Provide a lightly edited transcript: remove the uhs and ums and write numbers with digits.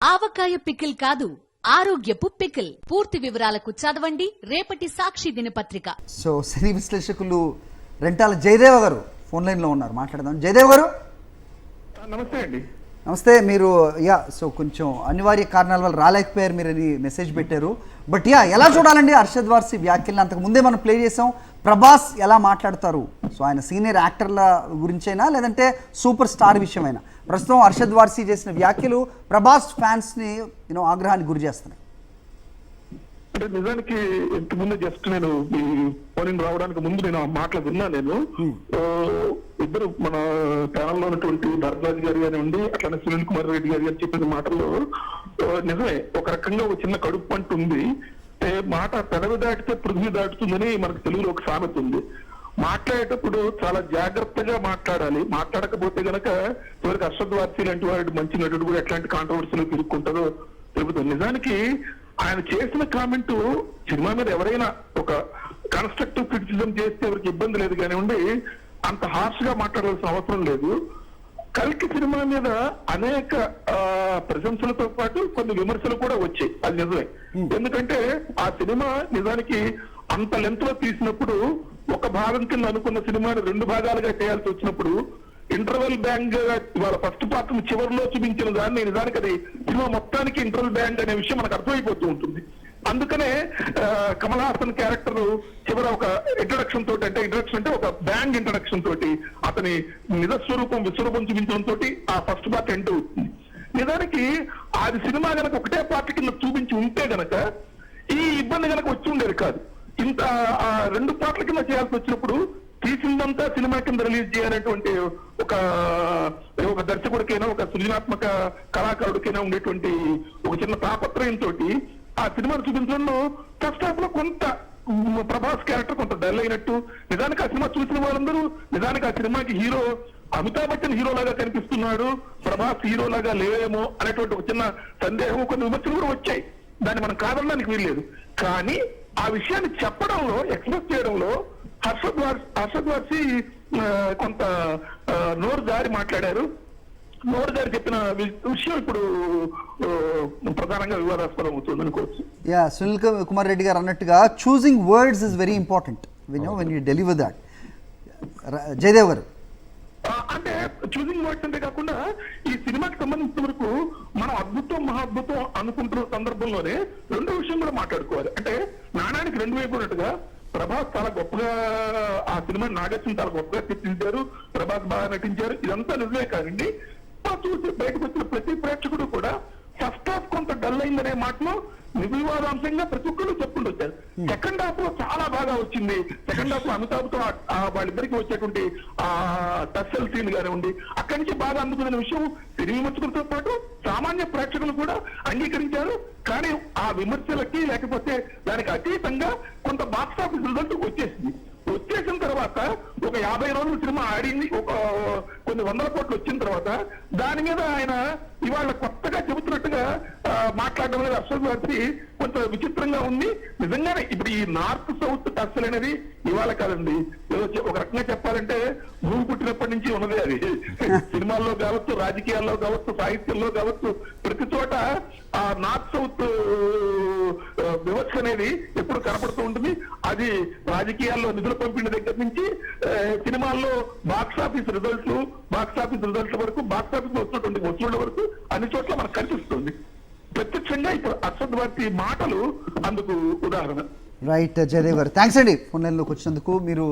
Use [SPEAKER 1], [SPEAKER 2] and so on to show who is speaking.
[SPEAKER 1] ఆవకాయ pickle కాదు, ఆరోగ్యపు pickle. పూర్తి వివరాలకు చదవండి రేపటి సాక్షి దినపత్రిక.
[SPEAKER 2] సో సినీ విశ్లేషకులు రెంటాల జయదేవ గారు ఫోన్ లైన్లో ఉన్నారు, మాట్లాడదాం. జయదేవ్ గారు
[SPEAKER 3] నమస్తే అండి.
[SPEAKER 2] నమస్తే. మీరు సో కొంచెం అనివార్య కారణాల వల్ల రాలేకపోయారు, మీరు అని మెసేజ్ పెట్టారు. బట్ ఎలా చూడాలండి అర్షద్ వార్సి వ్యాఖ్యలను? అంతకు ముందే మనం ప్లే చేసాం. ప్రభాస్ ఎలా మాట్లాడతారు? సో ఆయన సీనియర్ యాక్టర్ల గురించైనా లేదంటే సూపర్ స్టార్ విషయమైనా ప్రస్తుతం అర్షద్ వార్సి చేసిన వ్యాఖ్యలు ప్రభాస్ ఫ్యాన్స్ని ఆగ్రహానికి గురి చేస్తున్నాయి.
[SPEAKER 3] అంటే నిజానికి ఇంతకుముందు జస్ట్ నేను ఈ ఫోన్ రావడానికి ముందు నేను ఆ మాటలు విన్నా. నేను ఇద్దరు మన ఛానల్లో ఉన్నటువంటి భరద్వాజ్ గారు కానివ్వండి, అట్లానే సునీల్ కుమార్ రెడ్డి గారు అని చెప్పిన మాటల్లో నిజమే ఒక రకంగా ఒక చిన్న కడుపు పంట ఉంది. మాట పెదవి దాటితే పృథ్వీ దాటుతుందని మనకు తెలుగులో ఒక సామెత ఉంది. మాట్లాడేటప్పుడు చాలా జాగ్రత్తగా మాట్లాడాలి. మాట్లాడకపోతే గనక చివరికి అర్షద్ వార్సి లాంటి వాడు మంచి నటుడు కూడా ఎట్లాంటి కాంట్రవర్సీలో తిరుక్కుంటారో తెలుపుతుంది. నిజానికి ఆయన చేసిన కామెంట్ సినిమా మీద ఎవరైనా ఒక కన్స్ట్రక్టివ్ క్రిటిసిజం చేస్తే ఎవరికి ఇబ్బంది లేదు కానివ్వండి, అంత హార్ష్ గా మాట్లాడాల్సిన అవసరం లేదు. కల్కి సినిమా మీద అనేక ప్రశంసలతో పాటు కొన్ని విమర్శలు కూడా వచ్చాయి, అది నిజమే. ఎందుకంటే ఆ సినిమా నిజానికి అంత లెంత్ లో తీసినప్పుడు ఒక భాగం కింద అనుకున్న సినిమాని 2 భాగాలుగా చేయాల్సి వచ్చినప్పుడు ఇంటర్వెల్ బ్యాంక్ గా ఇవాళ ఫస్ట్ పార్ట్ చివరిలో చూపించిన దాన్ని నిజానికి అది సినిమా మొత్తానికి ఇంటర్వెల్ బ్యాంక్ అనే విషయం మనకు అర్థమైపోతూ ఉంటుంది. అందుకనే కమల్ హాసన్ క్యారెక్టర్ చివర ఒక ఇంట్రడక్షన్ తోటి, అంటే ఇంట్రడక్షన్ అంటే ఒక బ్యాంగ్ ఇంట్రడక్షన్ తోటి అతని నిజస్వరూపం విశ్వరూపం చూపించడం తోటి ఆ ఫస్ట్ పార్ట్ ఎండ్ అవుతుంది. నిజానికి అది సినిమా గనక ఒకటే పార్ట్ కింద చూపించి ఉంటే గనక ఈ ఇబ్బంది గనక వచ్చి ఉండేది కాదు. ఇంత 2 పార్ట్ల కింద చేయాల్సి వచ్చినప్పుడు తీసిందంతా సినిమా కింద రిలీజ్ చేయాలనేటువంటి ఒక దర్శకుడికైనా ఒక సృజనాత్మక కళాకారుడికైనా ఉండేటువంటి ఒక చిన్న తాపత్రయంతో ఆ సినిమాను చూపించడంలో ఫస్ట్ హాఫ్ లో కొంత ప్రభాస్ క్యారెక్టర్ కొంత డల్ అయినట్టు, నిజానికి ఆ సినిమా చూసిన వాళ్ళందరూ నిజానికి ఆ సినిమాకి హీరో అమితాబ్ బచ్చన్ హీరో లాగా కనిపిస్తున్నాడు, ప్రభాస్ హీరో లాగా లేవేమో అనేటువంటి ఒక చిన్న సందేహం, కొన్ని విమర్శలు కూడా వచ్చాయి. దాన్ని మనం కాదనడానికి వీల్లేదు. కానీ ఆ విషయాన్ని చెప్పడంలో, ఎక్స్ప్రెస్ చేయడంలో అర్షద్ వార్సి కొంత నోరు జారి మాట్లాడారు. నోరు జారి చెప్పిన విషయం ఇప్పుడు ప్రధానంగా వివాదాస్పదం అవుతుంది అనుకోవచ్చు.
[SPEAKER 2] సునీల్ కుమార్ రెడ్డి గారు అన్నట్టుగా choosing words is very important when you deliver that. Jayadev గారు
[SPEAKER 3] అంటే చూసింగ్ వర్డ్స్ అంటే కాకుండా ఈ సినిమాకి సంబంధించిన వరకు మనం అద్భుతం మహాద్భుతం అనుకుంటున్న సందర్భంలోనే 2 విషయం కూడా మాట్లాడుకోవాలి. అంటే నాణానికి 2 వైపు ఉన్నట్టుగా ప్రభాస్ చాలా గొప్పగా ఆ సినిమా నాగార్జున చాలా గొప్పగా తెచ్చించారు, ప్రభాస్ బాగా నటించారు, ఇదంతా నిజమే. కాదండి చూసి బయటకు వచ్చిన ప్రతి ప్రేక్షకుడు కూడా ఫస్ట్ హాఫ్ కొంత డల్ అయిందనే మాటలో నిర్వివాదాంశంగా ప్రతి ఒక్కరు చెప్పుకుంటూ వచ్చారు. సెకండ్ హాఫ్ లో చాలా బాగా వచ్చింది. సెకండ్ హాఫ్ లో అమితాబ్ తో వాళ్ళిద్దరికి వచ్చేటువంటి ఆ టస్సల్ సీన్ కానివ్వండి, అక్కడి నుంచి బాగా అందుకున్న విషయం సినీ విమర్శకులతో పాటు సామాన్య ప్రేక్షకులు కూడా అంగీకరించారు. కానీ ఆ విమర్శలకి లేకపోతే దానికి అతీతంగా కొంత బాక్స్ ఆఫీస్ రిజల్ట్ వచ్చేసిన తర్వాత ఒక 50 రోజులు సినిమా ఆడింది, ఒక కొన్ని 100 కోట్లు వచ్చిన తర్వాత దాని మీద ఆయన ఇవాళ కొత్తగా చెబుతున్నట్టుగా మాట్లాడడం అనేది అర్షద్ వార్సి కొంత విచిత్రంగా ఉంది. నిజంగానే ఇప్పుడు ఈ నార్త్ సౌత్ టస్సల్ అనేది ఇవాళ కాదండి, ఒక రకంగా చెప్పాలంటే భూమి పుట్టినప్పటి నుంచి ఉన్నదే. అది సినిమాల్లో కావచ్చు, రాజకీయాల్లో కావచ్చు, సాహిత్యంలో కావచ్చు, ప్రతి చోట ఆ నార్త్ సౌత్ వివక్ష అనేది ఎప్పుడు కనపడుతూ ఉంటుంది. అది రాజకీయాల్లో నిధుల పంపిణీ దగ్గర నుంచి సినిమాల్లో బాక్స్ ఆఫీస్ రిజల్ట్స్ వరకు, బాక్స్ ఆఫీస్ లో వస్తున్నటువంటి వసూళ్ల వరకు అన్ని చోట్ల మనకు కనిపిస్తుంది. ప్రత్యక్షంగా ఇప్పుడు అర్షద్ వార్సి మాటలు అందుకు ఉదాహరణ.
[SPEAKER 2] రైట్ జయదేవ్ గారు, థ్యాంక్స్ అండి ఫోన్ లైన్లోకి వచ్చినందుకు. మీరు